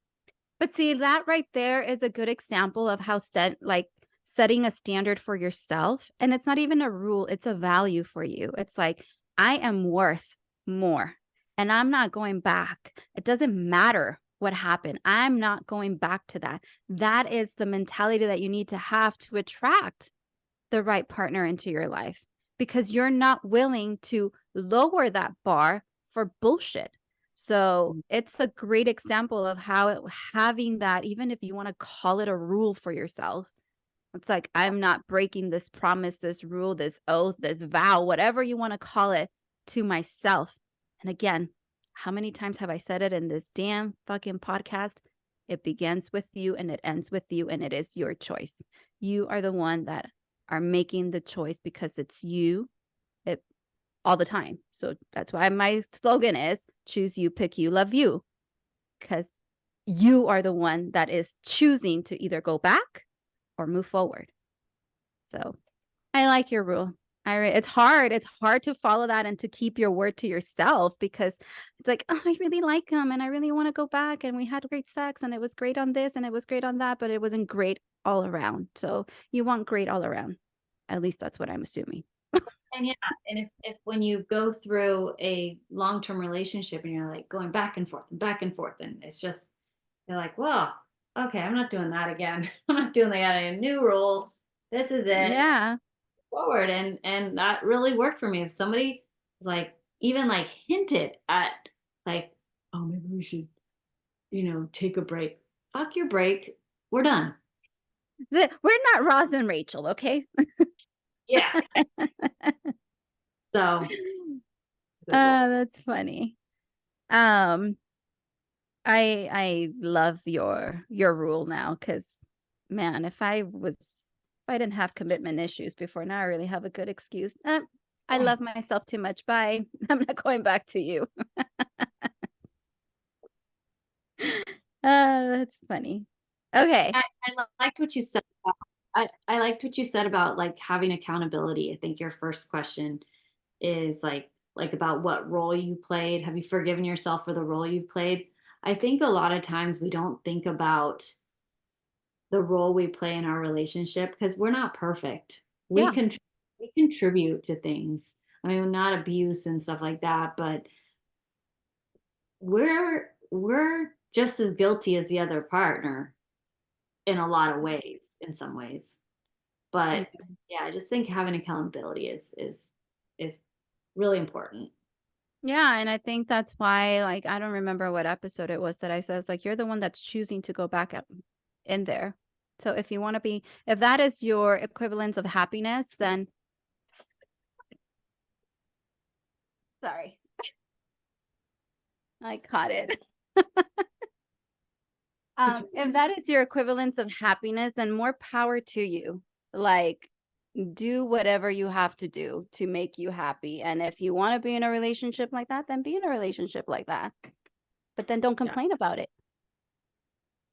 But see, that right there is a good example of how setting a standard for yourself. And it's not even a rule, it's a value for you. It's like, I am worth more and I'm not going back. It doesn't matter what happened. I'm not going back to that. That is the mentality that you need to have to attract the right partner into your life, because you're not willing to lower that bar for bullshit. So it's a great example of how having that, even if you want to call it a rule for yourself, it's like, I'm not breaking this promise, this rule, this oath, this vow, whatever you want to call it, to myself. And again, how many times have I said it in this damn fucking podcast? It begins with you and it ends with you, and it is your choice. You are the one that are making the choice because it's you all the time. So that's why my slogan is choose you, pick you, love you, because you are the one that is choosing to either go back or move forward. So I like your rule. It's hard. It's hard to follow that and to keep your word to yourself, because it's like, oh, I really like him and I really want to go back and we had great sex and it was great on this and it was great on that, but it wasn't great all around. So you want great all around. At least that's what I'm assuming. And yeah, and if when you go through a long-term relationship and you're like going back and forth, and it's just you're like, well, okay, I'm not doing that again. I'm not doing that again. A new rule. This is it. Yeah. Forward. And that really worked for me. If somebody was like even like hinted at like, oh, maybe we should, take a break. Fuck your break. We're done. We're not Ross and Rachel, okay? Yeah. So that's funny. I love your rule now, because man, if I didn't have commitment issues before, now I really have a good excuse. I love myself too much. Bye. I'm not going back to you. That's funny. Okay. I liked what you said. I liked what you said about like having accountability. I think your first question is like about what role you played. Have you forgiven yourself for the role you played? I think a lot of times we don't think about the role we play in our relationship because we're not perfect. Yeah. We contribute to things. I mean, not abuse and stuff like that, but we're just as guilty as the other partner in a lot of ways, in some ways. But yeah, I just think having accountability is really important. Yeah, and I think that's why, like, I don't remember what episode it was that I said, it's like, you're the one that's choosing to go back in there. So if you want to be, if that is your equivalence of happiness, then sorry, I caught it. If that is your equivalence of happiness, then more power to you. Like, do whatever you have to do to make you happy. And if you want to be in a relationship like that, then be in a relationship like that. But then don't complain about it.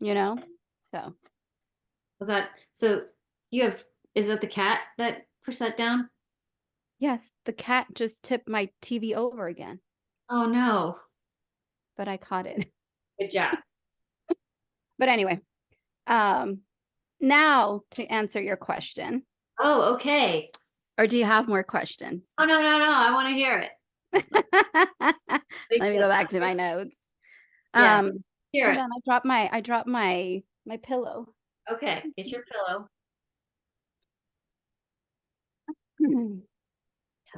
So Was that so you have is that the cat that sat down? yes, the cat just tipped my TV over again, Oh no. but I caught it. Good job. But anyway, now to answer your question, Oh, okay. or do you have more questions? Oh no, no, no. I want to hear it. Let me go back to my notes. Yeah, hear Hold it. on, I dropped my pillow. Okay, get your pillow.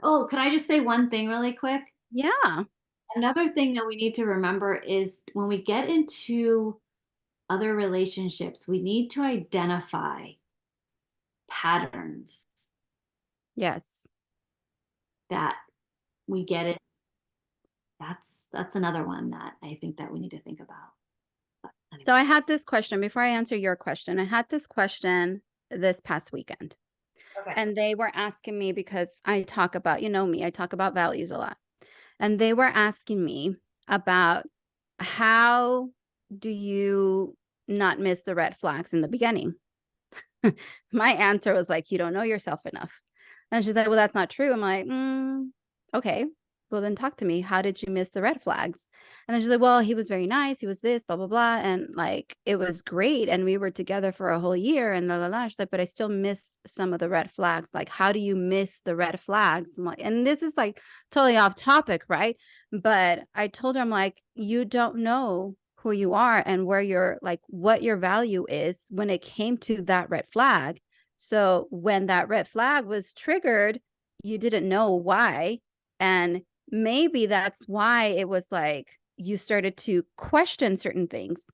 Oh, can I just say one thing really quick? Yeah. Another thing that we need to remember is when we get into other relationships, we need to identify patterns Yes. that we get it. That's another one that I think that we need to think about. But anyway. So I had this question before I answer your question. I had this question this past weekend. Okay. And they were asking me because I talk about, me, I talk about values a lot. And they were asking me about how do you not miss the red flags in the beginning? My answer was like, you don't know yourself enough. And she's like, well, that's not true. I'm like, okay, well, then talk to me. How did you miss the red flags? And then she's like, well, he was very nice. He was this, blah, blah, blah. And like, it was great. And we were together for a whole year and blah, blah, blah. She's like, but I still miss some of the red flags. Like, how do you miss the red flags? I'm like, and this is like totally off topic, right? But I told her, I'm like, you don't know who you are and where you're like, what your value is when it came to that red flag. So when that red flag was triggered, you didn't know why. And maybe that's why it was like you started to question certain things,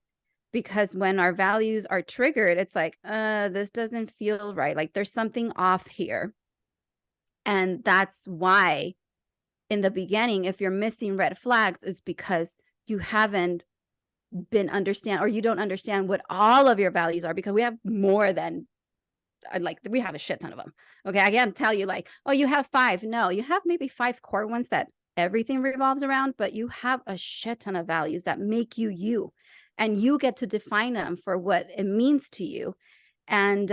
because when our values are triggered, it's like, this doesn't feel right. Like there's something off here. And that's why in the beginning, if you're missing red flags, it's because you haven't been understand, or you don't understand what all of your values are, because we have more than like we have a shit ton of them. Okay, I can't tell you like, oh, you have 5. No, you have maybe 5 core ones that everything revolves around, but you have a shit ton of values that make you you, and you get to define them for what it means to you. And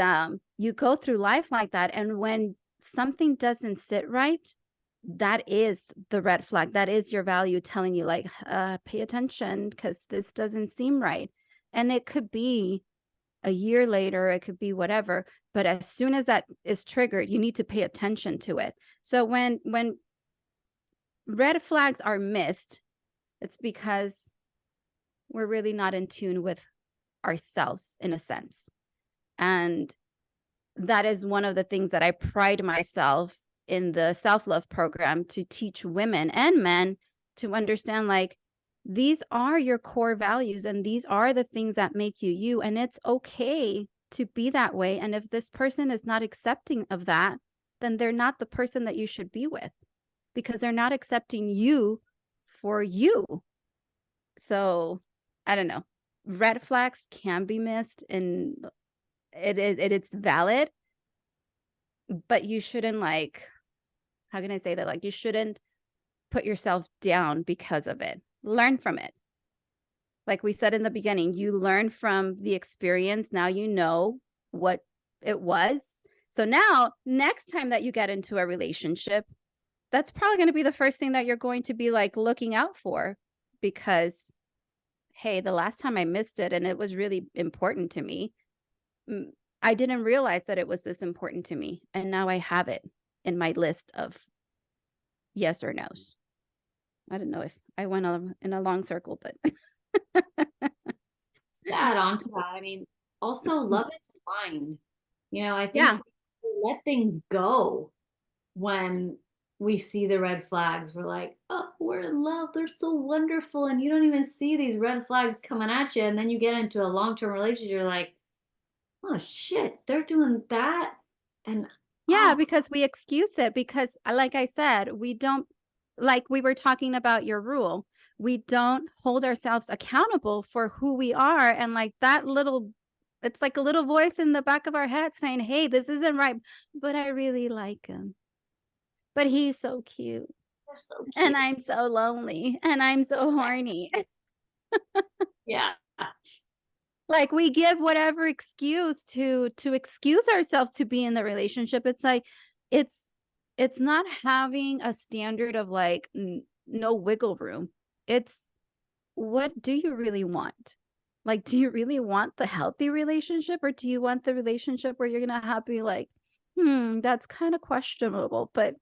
you go through life like that, and when something doesn't sit right, that is the red flag. That is your value telling you like, pay attention because this doesn't seem right. And it could be a year later, it could be whatever, but as soon as that is triggered, you need to pay attention to it. So when red flags are missed, it's because we're really not in tune with ourselves in a sense. And that is one of the things that I pride myself in the self-love program to teach women and men to understand, like, these are your core values and these are the things that make you you, and it's okay to be that way. And if this person is not accepting of that, then they're not the person that you should be with, because they're not accepting you for you. So I don't know, red flags can be missed and it's valid, but you shouldn't, like, how can I say that? Like, you shouldn't put yourself down because of it. Learn from it. Like we said in the beginning, you learn from the experience. Now you know what it was. So now, next time that you get into a relationship, that's probably going to be the first thing that you're going to be like looking out for, because, hey, the last time I missed it and it was really important to me, I didn't realize that it was this important to me. And now I have it in my list of yes or no's. I don't know if I went in a long circle, but To add on to that, I mean, also love is blind. I think yeah, we let things go when we see the red flags. We're like, oh, we're in love. They're so wonderful. And you don't even see these red flags coming at you. And then you get into a long-term relationship. You're like, oh shit, they're doing that. And Yeah, oh, because we excuse it because, like I said, we don't, like we were talking about your rule, we don't hold ourselves accountable for who we are. And like that little, it's like a little voice in the back of our head saying, hey, this isn't right, but I really like him. But he's so cute. they're so And cute. I'm so lonely and I'm So so sexy. horny. Yeah. Like we give whatever excuse to excuse ourselves to be in the relationship. It's like it's it's not having a standard of like no wiggle room. It's what do you really want? Like, do you really want the healthy relationship or do you want the relationship where you're gonna have to be like, that's kind of questionable, but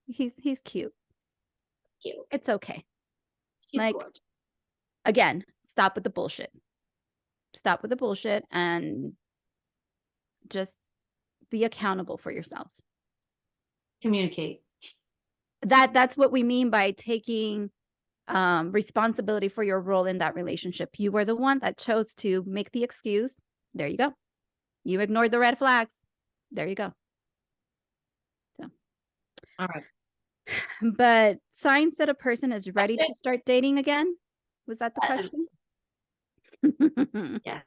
he's cute. Cute. It's okay. She's Like gorgeous. again, stop with the bullshit. Stop with the bullshit and just be accountable for yourself. Communicate. That's what we mean by taking responsibility for your role in that relationship. You were the one that chose to make the excuse. There you go. You ignored the red flags. There you go. So, All right. but signs that a person is ready Question? to start dating again. Was that the question? Yes. Yes.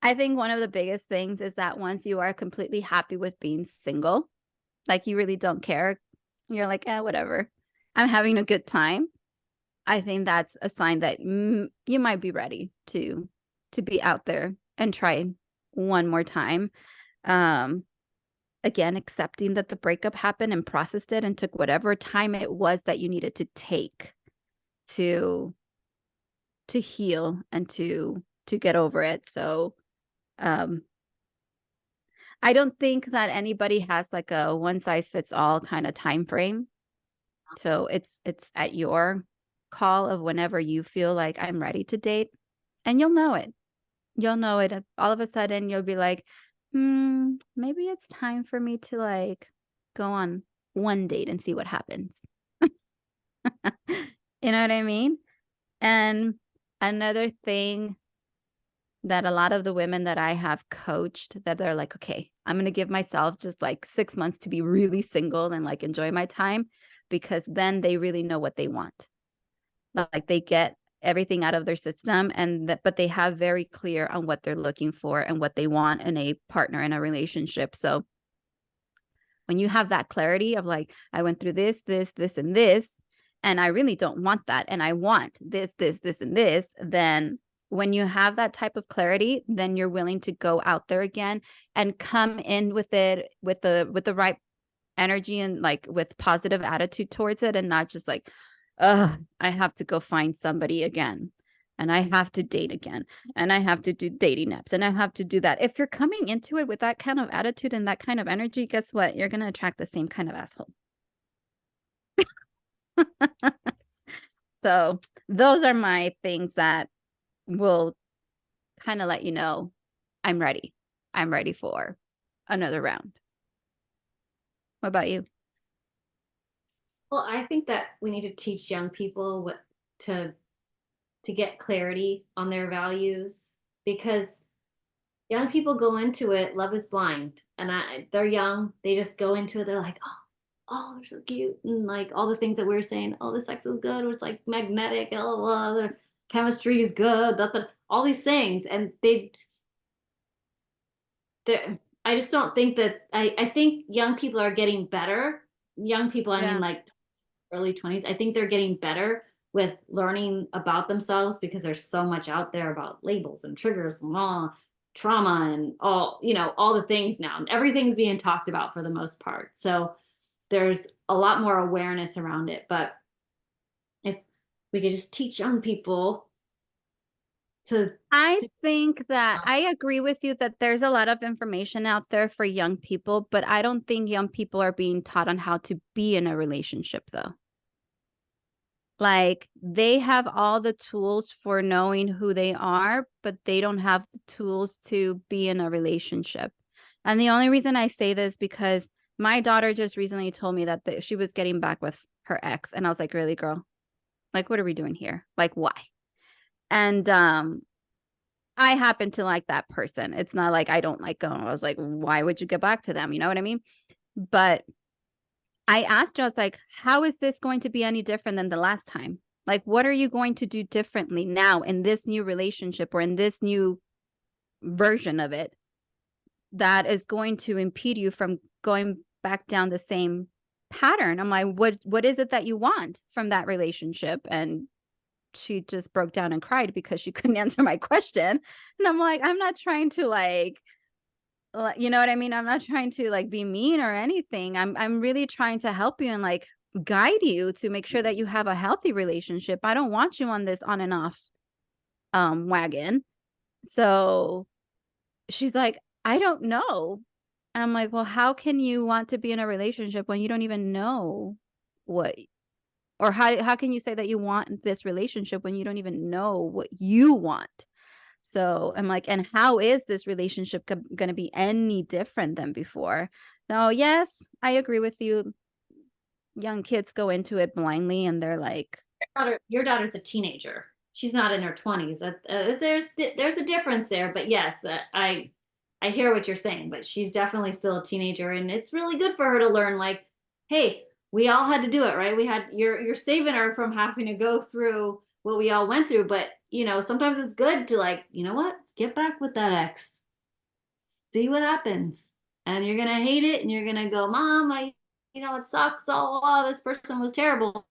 I think one of the biggest things is that once you are completely happy with being single, like you really don't care, you're like, whatever. I'm having a good time. I think that's a sign that you might be ready to be out there and try one more time. Um, Again, accepting that the breakup happened and processed it and took whatever time it was that you needed to take to heal and to get over it. So, um, I don't think that anybody has like a one size fits all kind of time frame. So it's at your call of whenever you feel like I'm ready to date, and you'll know it. You'll know it. All of a sudden, you'll be like, maybe it's time for me to like go on one date and see what happens. You know what I mean? And another thing that a lot of the women that I have coached that they're like, okay, I'm going to give myself just like 6 months to be really single and like enjoy my time because then they really know what they want. Like they get everything out of their system and that, but they have very clear on what they're looking for and what they want in a partner in a relationship. So when you have that clarity of like, I went through this, and this, and I really don't want that, and I want this, and this, then when you have that type of clarity, then you're willing to go out there again and come in with it with the right energy and like with positive attitude towards it and not just like, I have to go find somebody again and I have to date again and I have to do dating apps and I have to do that. If you're coming into it with that kind of attitude and that kind of energy, guess what? You're going to attract the same kind of asshole. So those are my things that will kind of let you know I'm ready. I'm ready for another round. What about you? Well, I think that we need to teach young people what to to get clarity on their values because young people go into it, love is blind, and they're young, they just go into it, they're like, oh, they're so cute, and like all the things that we were saying, oh, the sex is good, or it's like magnetic, oh, the chemistry is good, all these things, and they I just don't think that I think young people are getting better. Young people, I mean Yeah. like early 20s. I think they're getting better with learning about themselves because there's so much out there about labels and triggers and all trauma and all, all the things now. Everything's being talked about for the most part. So there's a lot more awareness around it. But if we could just teach young people to, I to think that I agree with you that there's a lot of information out there for young people, but I don't think young people are being taught on how to be in a relationship though. Like they have all the tools for knowing who they are, but they don't have the tools to be in a relationship. And the only reason I say this because my daughter just recently told me that she was getting back with her ex and I was like, "Really, girl? Like what are we doing here? Like why?" And I happen to like that person. It's not like I don't like them. I was like, why would you get back to them? You know what I mean? But I asked her, I was like, how is this going to be any different than the last time? Like, what are you going to do differently now in this new relationship or in this new version of it that is going to impede you from going back down the same pattern? I'm like, what is it that you want from that relationship? And she just broke down and cried because she couldn't answer my question. And I'm like, I'm not trying to you know what I mean? I'm not trying to like be mean or anything. I'm really trying to help you and like guide you to make sure that you have a healthy relationship. I don't want you on this on and off wagon. So she's like, I don't know. I'm like, well, how can you want to be in a relationship when you don't even know what, or how can you say that you want this relationship when you don't even know what you want? So I'm like, and how is this relationship going to be any different than before? No, yes, I agree with you. Young kids go into it blindly and they're like, Your daughter's a teenager. She's not in her 20s. There's a difference there, but yes, I hear what you're saying, but she's definitely still a teenager, and it's really good for her to learn, like, hey, we all had to do it, right? You're saving her from having to go through what we all went through, but sometimes it's good to, like, you know what? Get back with that ex. See what happens. And you're gonna hate it, and you're gonna go, Mom, it sucks. Oh, this person was terrible.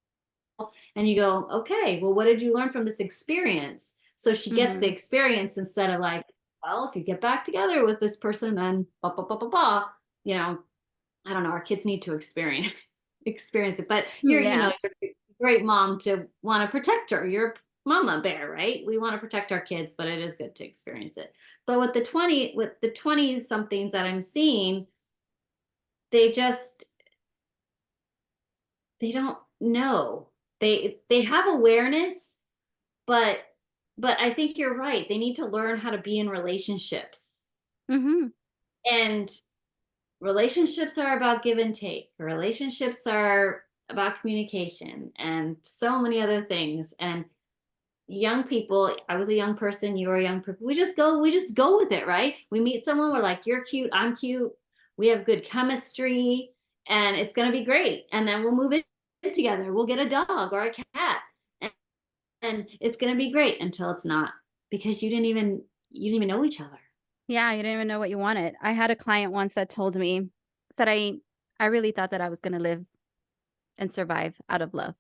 And you go, okay, well, what did you learn from this experience? So she gets the mm-hmm. experience instead of like, well, if you get back together with this person, then blah, blah, blah, blah, blah. I don't know. Our kids need to experience it. But Yeah. you're a great mom to want to protect her. You're mama bear, right? We want to protect our kids, but it is good to experience it. But with the 20s somethings that I'm seeing, they just they don't know. They have awareness, but I think you're right. They need to learn how to be in relationships. Mm-hmm. And relationships are about give and take. Relationships are about communication and so many other things. And young people, I was a young person, you were a young person. We just go with it, right? We meet someone, we're like, you're cute, I'm cute. We have good chemistry and it's going to be great. And then we'll move in together. We'll get a dog or a cat. And, and it's going to be great until it's not, because you didn't even know each other. Yeah, you didn't even know what you wanted. I had a client once that told me, said I really thought that I was going to live and survive out of love.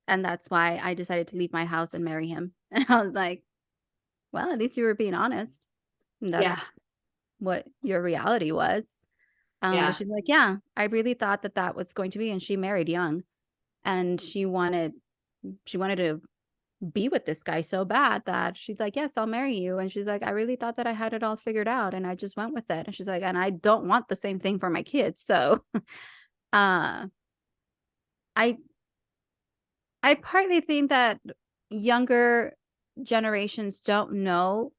And that's why I decided to leave my house and marry him. And I was like, well, at least you were being honest. And Yeah. that's what your reality was. But Yeah. she's like, yeah, I really thought that that was going to be. And she married young, and she wanted to be with this guy so bad that she's like, yes, I'll marry you. And she's like, I really thought that I had it all figured out, and I just went with it. And she's like, and I don't want the same thing for my kids. So, uh, I I partly think that younger generations don't know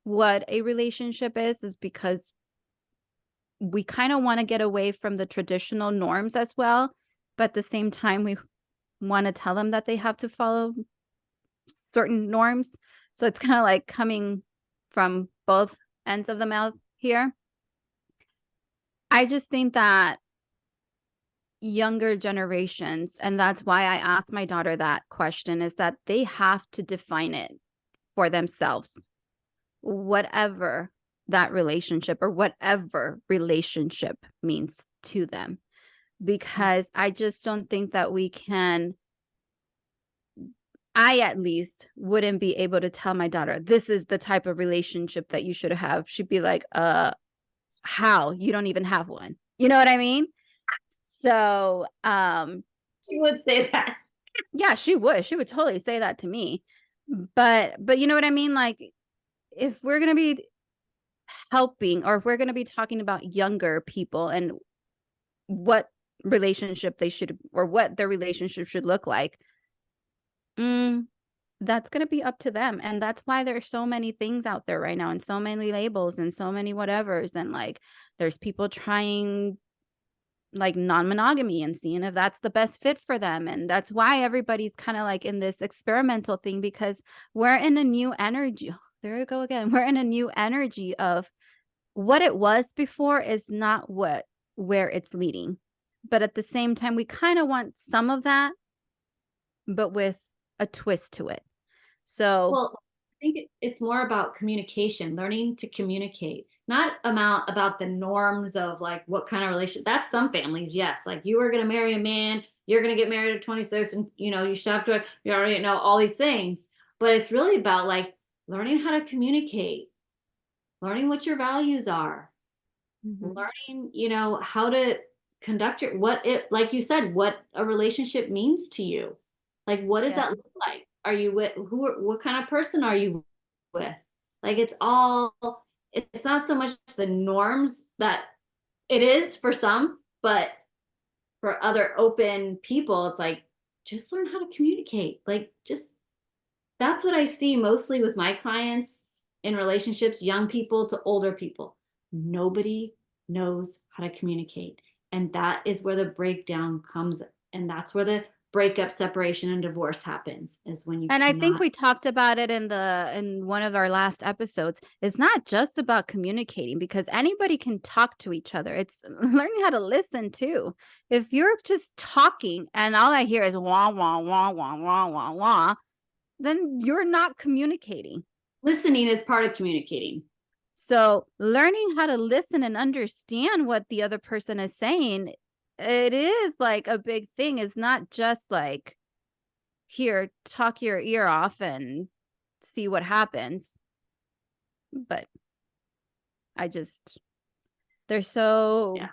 what a relationship is because we kind of want to get away from the traditional norms as well. But at the same time, we want to tell them that they have to follow certain norms. So it's kind of like coming from both ends of the mouth here. I just think that younger generations, and that's why I asked my daughter that question, is that they have to define it for themselves, whatever that relationship or whatever relationship means to them. Because I just don't think that we can, I at least wouldn't be able to tell my daughter, this is the type of relationship that you should have. She'd be like, how? You don't even have one. You know what I mean? So, She would say that. yeah, she would. She would totally say that to me. But you know what I mean? Like, if we're going to be helping, or if we're going to be talking about younger people and what relationship they should, or what their relationship should look like, that's going to be up to them. And that's why there's so many things out there right now, and so many labels and so many whatevers. And like, there's people trying like non-monogamy and seeing if that's the best fit for them. And that's why everybody's kind of like in this experimental thing, because we're in a new energy. there you go again. We're in a new energy of what it was before is not where it's leading. But at the same time, we kind of want some of that, but with a twist to it. So, Well, I think it's more about communication, learning to communicate, not about the norms of like what kind of relationship. That's some families, yes. Like you are going to marry a man, you're going to get married at 26, and you should have to, you already know all these things. But it's really about like learning how to communicate, learning what your values are, learning, how to conduct like you said, what a relationship means to you. Like, what does yeah. that look like? Are you with what kind of person are you with? Like, it's not so much the norms that it is for some, but for other open people, it's like, just learn how to communicate. Like, just that's what I see mostly with my clients in relationships, young people to older people. Nobody knows how to communicate. And that is where the breakdown comes. And that's where the breakup, separation, and divorce happens, is when you And I think cannot. we talked about it in one of our last episodes. It's not just about communicating because anybody can talk to each other. It's learning how to listen too. If you're just talking and all I hear is wah wah wah wah wah wah wah, then you're not communicating. Listening is part of communicating. So, learning how to listen and understand what the other person is saying, it is like a big thing. It's not just like, here, talk your ear off and see what happens. But I just, there's Yeah.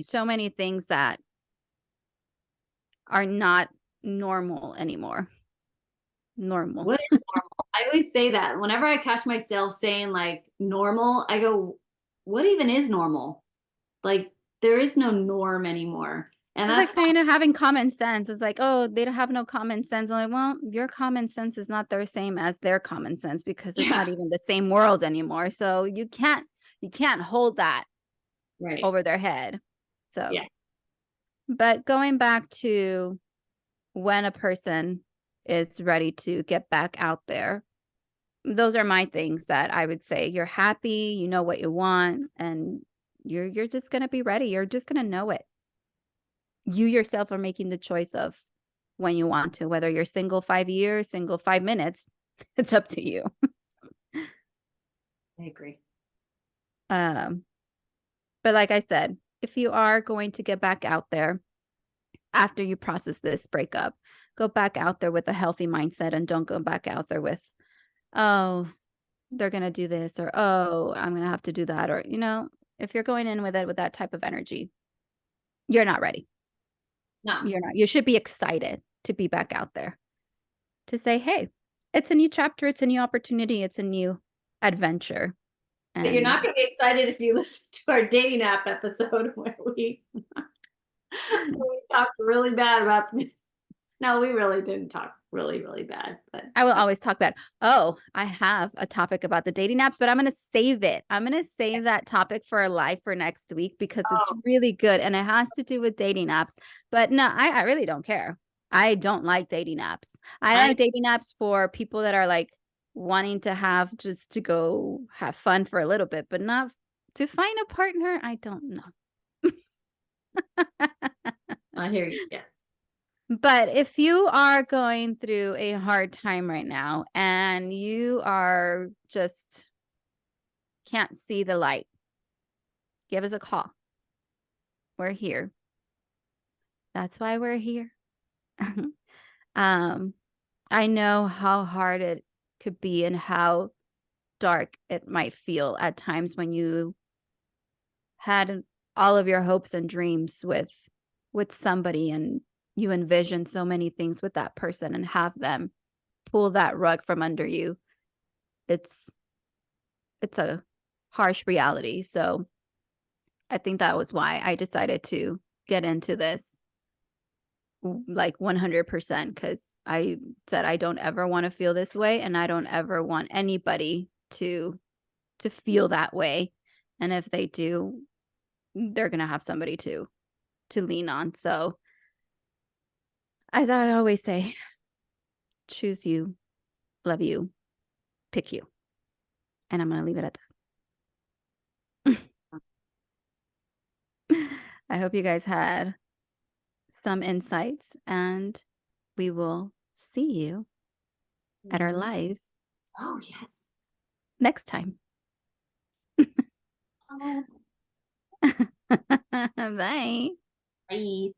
so many things that are not normal anymore. Normal. What is normal? I always say that whenever I catch myself saying like normal, I go, what even is normal? Like, there is no norm anymore. And It's like that's saying having common sense. It's like, oh, they don't have no common sense. I'm like, well, your common sense is not the same as their common sense because it's yeah, not even the same world anymore. So you can't hold that right. over their head. So, Yeah. but going back to when a person is ready to get back out there, those are my things that I would say. You're happy, you know what you want, and you're just gonna be ready. You're just gonna know it. You yourself are making the choice of when you want to, whether you're single 5 years, single 5 minutes, it's up to you. I agree. Um, but like I said, if you are going to get back out there after you process this breakup, go back out there with a healthy mindset and don't go back out there with, oh, they're going to do this or, oh, I'm going to have to do that. Or, if you're going in with it with that type of energy, you're not ready. No, You're not. You should be excited to be back out there to say, hey, it's a new chapter, it's a new opportunity, it's a new adventure. but you're And not going to be excited if you listen to our dating app episode where we talked really bad about. No, we really didn't talk really, really bad. But I will always talk about, oh, I have a topic about the dating apps, but I'm going to save it. I'm going to save that topic for live for next week because it's oh, really good and it has to do with dating apps. But no, I really don't care. I don't like dating apps. I I like dating apps for people that are like wanting to have just to go have fun for a little bit, but not to find a partner. I don't know. I hear you. Yeah. But if you are going through a hard time right now and you are just can't see the light, give us a call. We're here. That's why we're here. um, I know how hard it could be and how dark it might feel at times when you had all of your hopes and dreams with somebody and you envision so many things with that person and have them pull that rug from under you. It's a harsh reality. So I think that was why I decided to get into this like 100% because I said I don't ever want to feel this way and I don't ever want anybody to feel that way. And if they do, they're gonna have somebody to lean on. So as I always say, choose you, love you, pick you. And I'm going to leave it at that. I hope you guys had some insights, and we will see you at our live Oh, yes. next time. Oh, Bye. bye.